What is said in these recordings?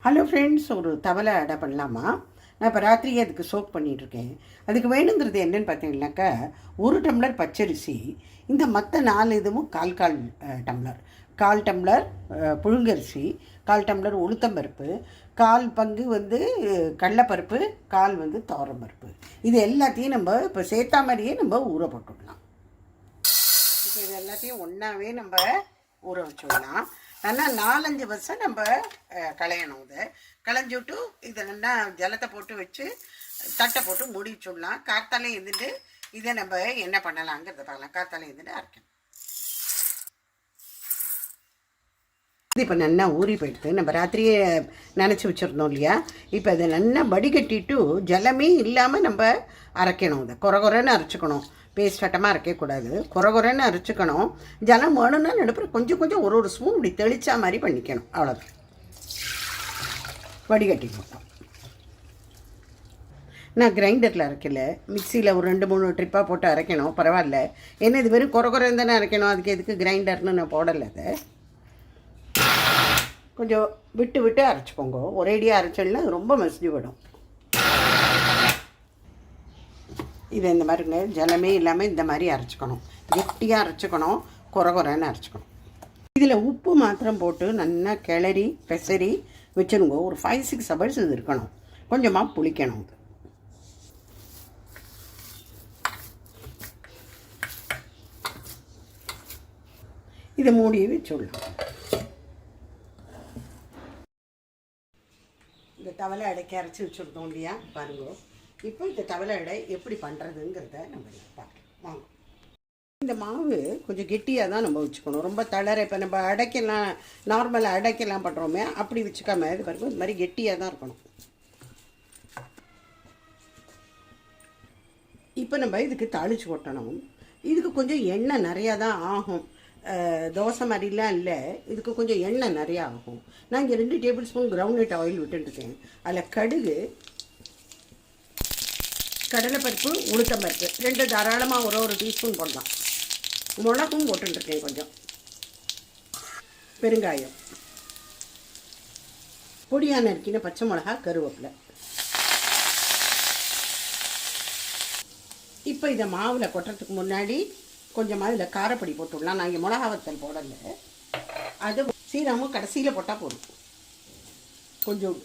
Hello friends, ஒரு தவளை அடை பண்ணலாமா? நான் இப்போ ராத்திரியே அதுக்கு சோக் பண்ணிகிட்ருக்கேன். அதுக்கு வேணுங்கிறது என்னென்னு பார்த்தீங்கன்னாக்கா, 1 டம்ளர் பச்சரிசி, இந்த மற்ற 4 இதுவும் கால் கால் டம்ளர், 1/4 டம்ளர் புழுங்கரிசி, 1/4 டம்ளர் உளுத்தம்பருப்பு, 1/4 பங்கு கடலைப்பருப்பு, 1/4 துவரம்பருப்பு. இது எல்லாத்தையும் நம்ம இப்போ சேர்த்தா மாதிரியே நம்ம ஊற போட்டுடலாம். இப்போ இது எல்லாத்தையும் ஒன்றாவே நம்ம ஊற வச்சுடலாம். நல்லா 4-5 வருஷம் நம்ம களையணும். இதை களைஞ்சி விட்டு இதை நல்லா ஜலத்தை போட்டு வச்சு தட்டை போட்டு மூடி வச்சுடலாம். காத்தாலே இருந்துட்டு இதை நம்ம என்ன பண்ணலாங்கிறத பார்க்கலாம். காத்தாலே இருந்துட்டு அரைக்கணும். இது இப்போ நல்லா ஊறி போயிடுது. நம்ம ராத்திரியே நினச்சி வச்சுருந்தோம் இல்லையா? இப்போ இதை நல்லா வடிகட்டிட்டு ஜலமே இல்லாமல் நம்ம அரைக்கணும். இதை குறைன்னு அரைச்சிக்கணும். பேஸ்ட் சட்டமாக அரைக்கக்கூடாது. குறைன்னு அரைச்சிக்கணும். ஜலம் வேணும்னா நடுப்புற கொஞ்சம் கொஞ்சம் ஒரு ஸ்பூன் இப்படி தெளிச்சா மாதிரி பண்ணிக்கணும். அவ்வளோதான். வடிகட்டி போட்டோம். நான் கிரைண்டரில் அரைக்கல, மிக்சியில் ஒரு 2-3 ட்ரிப்பாக போட்டு அரைக்கணும். பரவாயில்ல, ஏன்னா இது வெறும் குறைன்னு தானே அரைக்கணும். அதுக்கு எதுக்கு கிரைண்டர்னு நான் போடலை. அதை கொஞ்சம் விட்டு விட்டு அரைச்சிக்கோங்க. ஒரேடியாக அரைச்சல்னா ரொம்ப மசிஞ்சு விடும். இதை இந்த மாதிரிங்க ஜலமே இல்லாமல் இந்த மாதிரி அரைச்சிக்கணும். கெட்டியாக அரைச்சிக்கணும். குறைன்னு அரைச்சிக்கணும். இதில் உப்பு மாத்திரம் போட்டு நல்லா கிளறி பெசரி வச்சுருங்க. ஒரு 5-6 ஹவர்ஸ் இது இருக்கணும். கொஞ்சமாக புளிக்கணும். இதை மூடி வச்சுடலாம். இந்த தவளை அடைக்க அரைச்சி வச்சுருந்தோம் இல்லையா? பாருங்க. இப்போ இந்த தவளை அடை எப்படி பண்ணுறதுங்கிறத நம்ம பார்க்கலாம். வாங்க. இந்த மாவு கொஞ்சம் கெட்டியாக தான் நம்ம வச்சுக்கணும். ரொம்ப தளர இப்போ நம்ம அடைக்கலாம், நார்மலாக அடைக்கலாம் பண்ணுறோமே, அப்படி வச்சுக்காம இது பாருங்க, இந்த மாதிரி கெட்டியாக தான் இருக்கணும். இப்போ நம்ம இதுக்கு தாளித்து கொட்டணும். இதுக்கு கொஞ்சம் எண்ணெய் நிறையா தான் ஆகும். தோசை மாதிரிலாம் இல்லை, இதுக்கு கொஞ்சம் எண்ணெய் நிறையா ஆகும். நான் இங்கே 2 டேபிள் ஸ்பூன் கிரவுண்ட்நட் ஆயில் விட்டுருக்கேன். அதில் கடுகு, கடலைப்பருப்பு, உளுத்தம்பருப்பு 2 தாராளமாக ஒரு டீஸ்பூன் போடலாம். மிளகும் போட்டுருக்கேன். கொஞ்சம் பெருங்காயம், பொடியாக நறுக்கின பச்சை மிளகா, கருவேப்பிலை. இப்போ இதை மாவில் கொட்டுறதுக்கு முன்னாடி கொஞ்சமாக இதில் காரப்பொடி போட்டுடலாம். நான் இங்கே மிளகா வத்தல் போடலை. அது சீரகமும் கடைசியில் போட்டால் போதும். கொஞ்சம்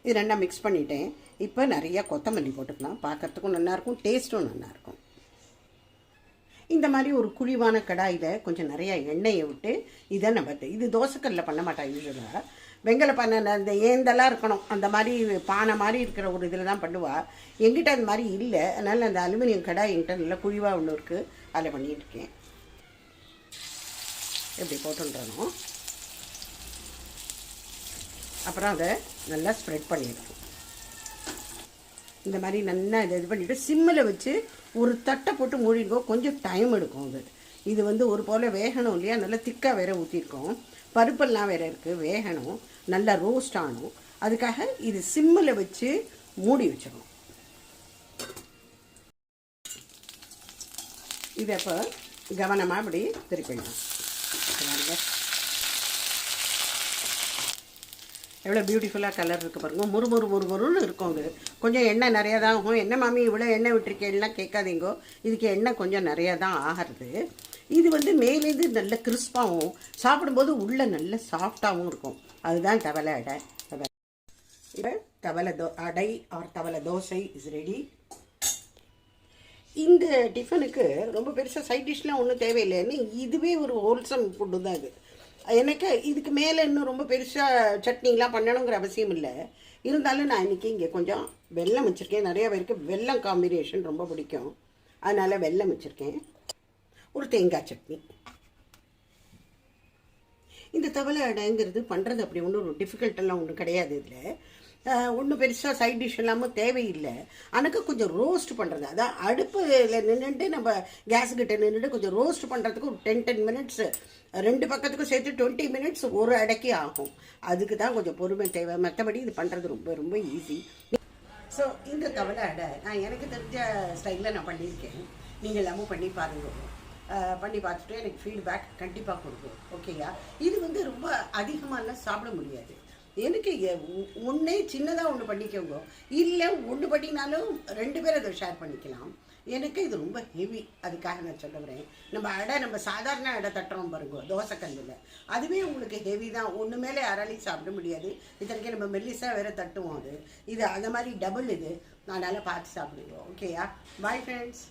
இது ரெண்டாக மிக்ஸ் பண்ணிட்டேன். இப்போ நிறையா கொத்தமல்லி போட்டுக்கலாம். பார்க்குறதுக்கும் நல்லாயிருக்கும், டேஸ்ட்டும் நல்லாயிருக்கும். இந்த மாதிரி ஒரு குழிவான கடாயில் கொஞ்சம் நிறையா எண்ணெயை விட்டு இதை நம்ம இது தோசைக்கல்லில் பண்ண மாட்டேன். யூஸ்வலாக வெங்கல பானை, அந்த ஏந்தெல்லாம் இருக்கணும், அந்த மாதிரி பானை மாதிரி இருக்கிற ஒரு இதில் தான் பண்ணுவாள். எங்கிட்ட அந்த மாதிரி இல்லை. அதனால் அந்த அலுமினியம் கடாய் என்கிட்ட நல்லா குழிவாக ஒன்று இருக்குது, அதில் பண்ணிகிட்ருக்கேன். எப்படி போட்டுன்றணும். அப்புறம் அதை நல்லா ஸ்ப்ரெட் பண்ணிடுறோம். இந்த மாதிரி நல்லா இதை இது பண்ணிவிட்டு சிம்மில் வச்சு ஒரு தட்டை போட்டு மூடிடுவோம். கொஞ்சம் டைம் எடுக்கும். இது ஒரு போல் வேகணும் இல்லையா? நல்லா திக்காக வேற ஊற்றிருக்கோம். பருப்பெல்லாம் வேறு இருக்குது, வேகணும், நல்லா ரோஸ்ட் ஆகணும். அதுக்காக இது சிம்மில் வச்சு மூடி வச்சிடணும். இதை இப்போ கவனமாக இப்படி திருப்பிடலாம். எவ்வளோ பியூட்டிஃபுல்லாக கலர் இருக்குது பாருங்கள். முறுமுறுன்னு இருக்கும். அது கொஞ்சம் எண்ணெய் நிறையா தான் ஆகும். என்ன மாமி இவ்வளோ எண்ணெய் விட்டுருக்கேன்லாம் கேட்காதீங்கோ. இதுக்கு எண்ணெய் கொஞ்சம் நிறையா தான் ஆகிறது. இது மேலேருந்து நல்ல கிறிஸ்பாகவும், சாப்பிடும்போது உள்ளே நல்ல சாஃப்டாகவும் இருக்கும். அதுதான் தவளை அடை. இப்போ தவளை அடை ஆர் தவளை தோசை இஸ் ரெடி. இந்த டிஃபனுக்கு ரொம்ப பெருசாக சைட் டிஷ்லாம் ஒன்றும் தேவையில்லைன்னு இதுவே ஒரு ஹோல்சம் ஃபுட்டு தான் இது. எனக்கு இதுக்கு மேலே இன்னும் ரொம்ப பெருசாக சட்னிலாம் பண்ணணுங்கிற அவசியம் இல்லை. இருந்தாலும் நான் இன்றைக்கி இங்கே கொஞ்சம் வெல்லம் வச்சுருக்கேன். நிறையா பேருக்கு வெல்லம் காம்பினேஷன் ரொம்ப பிடிக்கும். அதனால் வெல்லம் வச்சுருக்கேன். ஒரு தேங்காய் சட்னி. இந்த தவளை அடைங்கிறது பண்ணுறது அப்படி ஒன்றும் ஒரு டிஃபிகல்ட்டெல்லாம் ஒன்றும் கிடையாது. இதில் ஒன்றும் பெருசாக சைட் டிஷ் இல்லாமல் தேவையில்லை. எனக்கு கொஞ்சம் ரோஸ்ட் பண்ணுறது, அதான் அடுப்பில் நின்றுட்டு நம்ம கேஸுக்கிட்ட நின்றுட்டு கொஞ்சம் ரோஸ்ட் பண்ணுறதுக்கு ஒரு 10 மினிட்ஸ், 2 பக்கத்துக்கும் சேர்த்து 20 மினிட்ஸ் ஒரு அடைக்கி ஆகும். அதுக்கு தான் கொஞ்சம் பொறுமை தேவை. மற்றபடி இது பண்ணுறது ரொம்ப ரொம்ப ஈஸி. ஸோ இந்த தவளை அடை நான் எனக்கு தெரிஞ்ச ஸ்டைலில் நான் பண்ணியிருக்கேன். நீங்கள் எல்லாமும் பண்ணி பாருங்க. பண்ணி பார்த்துட்டு எனக்கு ஃபீட்பேக் கண்டிப்பாக கொடுக்கும். ஓகேயா? இது வந்து ரொம்ப அதிகமாகலாம் சாப்பிட முடியாது. எனக்கு ஒன்றே சின்னதாக ஒன்று பண்ணிக்கோங்க, இல்லை ஒன்று பண்ணினாலும் 2 பேர் அதை ஷேர் பண்ணிக்கலாம். எனக்கு இது ரொம்ப ஹெவி, அதுக்காக நான் சொல்ல வரேன். நம்ம சாதாரண அடை தட்டுறோம் பாருங்க தோசைக்கல்லில், அதுவே உங்களுக்கு ஹெவி தான். ஒன்று மேலே யாராலையும் சாப்பிட முடியாது. இத்தனைக்கு நம்ம மெல்லிஸாக வேறு தட்டுவோம். இது அந்த மாதிரி டபுள் இது. அதனால் பார்த்து சாப்பிடுவோம். ஓகேயா? Bye friends.